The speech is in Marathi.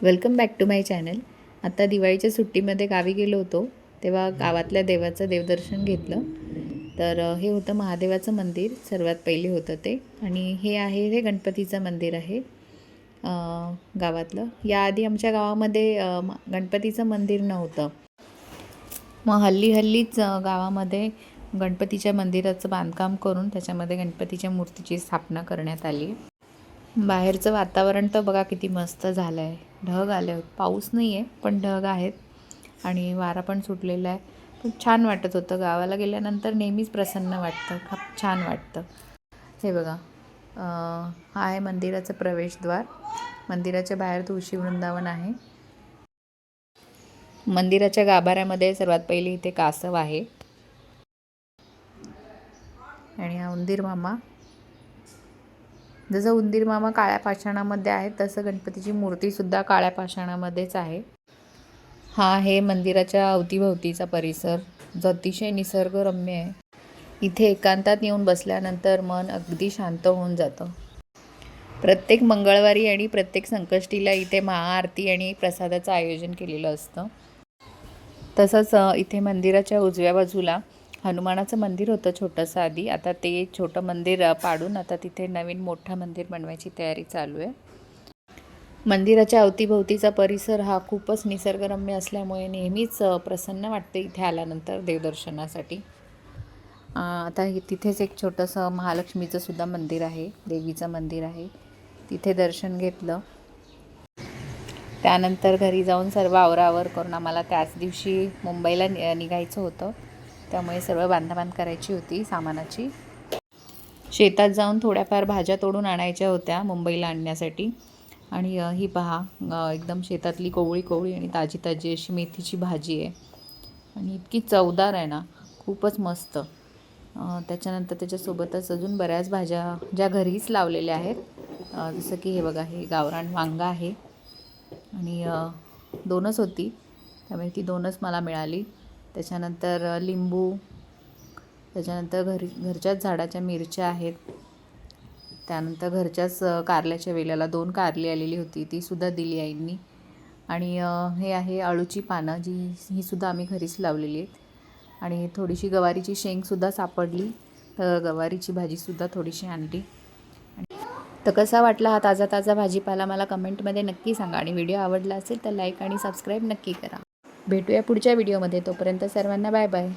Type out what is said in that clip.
Welcome back to my channel. आता दिवाळीच्या सुट्टीमध्ये गावी गेलो होतो, तेव्हा गावातल्या देवाचं देवदर्शन घेतलं। तर हे होतं महादेवाचं मंदिर, सर्वात पहिले होतं ते। आणि हे गणपतीचं मंदिर आहे गावातलं। याआधी आमच्या गावामध्ये गणपतीचं मंदिर नव्हतं। मग हल्लीच गावामध्ये गणपतीच्या मंदिराचं बांधकाम करून त्याच्यामध्ये गणपतीच्या मूर्तीची स्थापना करण्यात आली। बाहेरचं वातावरण तर बघा किती मस्त झालं आहे। ढग आले आहेत, पाऊस नाही आहे पण ढग आहेत आणि वारा पण सुटलेला आहे। खूप छान वाटत होतं। गावाला गेल्यानंतर नेहमीच प्रसन्न वाटतं, खूप छान वाटतं। हे बघा, हा आहे मंदिराचं प्रवेशद्वार। मंदिराच्या बाहेर तुळशी वृंदावन आहे। मंदिराच्या गाभाऱ्यामध्ये सर्वात पहिले इथे कासव आहे आणि हा उंदीर मामा। जसं उंदीर मामा काळ्या पाषाणामध्ये आहे, तसं गणपतीची मूर्तीसुद्धा काळ्या पाषाणामध्येच आहे। हा आहे मंदिराच्या अवतीभवतीचा परिसर, जो अतिशय निसर्गरम्य आहे। इथे एकांतात येऊन बसल्यानंतर मन अगदी शांत होऊन जातं। प्रत्येक मंगळवारी आणि प्रत्येक संकष्टीला इथे महाआरती आणि प्रसादाचं आयोजन केलेलं असतं। तसंच इथे मंदिराच्या उजव्या बाजूला हनुमानाचं मंदिर होतं छोटंसं आधी। आता ते छोटं मंदिर पाडून आता तिथे नवीन मोठं मंदिर बनवायची तयारी चालू आहे। मंदिराच्या अवतीभोवतीचा परिसर हा खूपच निसर्गरम्य असल्यामुळे नेहमीच प्रसन्न वाटते इथे आल्यानंतर देवदर्शनासाठी। आता तिथेच एक छोटंसं महालक्ष्मीचं सुद्धा मंदिर आहे, देवीचं मंदिर आहे। तिथे दर्शन घेतलं। त्यानंतर घरी जाऊन सर्व आवराआवर करून आम्हाला त्याच दिवशी मुंबईला निघायचं होतं, त्यामुळे सर्व बांधाबांध करायची होती सामानाची। शेतात जाऊन थोड्याफार भाज्या तोडून आणायच्या होत्या मुंबईला आणण्यासाठी। आणि ही पहा, एकदम शेतातली कोवळी आणि ताजी ताजी अशी मेथीची भाजी आहे आणि इतकी चवदार आहे ना, खूपच मस्त। त्याच्यानंतर त्याच्यासोबतच अजून बऱ्याच भाज्या ज्या घरीच लावलेल्या आहेत, जसं की हे बघा, हे गावरान वांगा आहे आणि दोनच होती, त्यामुळे ती दोनच मला मिळाली। त्याच्यानंतर लिंबू, त्याच्यानंतर घरच्याच झाडाच्या मिरच्या आहेत। त्यानंतर घरच्याच कारल्याच्या वेल्याला 2 कारली आलेली होती, ती सुद्धा दिली आईंनी। आणि हे आहे अळूची पानं, ही सुद्धा आम्ही घरीच लावलेली आहेत। आणि थोडीशी गवारीची शेंगसुद्धा सापडली, तर गवारीची भाजीसुद्धा थोडीशी आणली। तर कसा वाटला हा ताजा भाजीपाला मला कमेंटमध्ये नक्की सांगा आणि व्हिडिओ आवडला असेल तर लाईक आणि सबस्क्राईब नक्की करा। भेटूया पुढच्या व्हिडिओमध्ये, तोपर्यंत सर्वांना बाय बाय।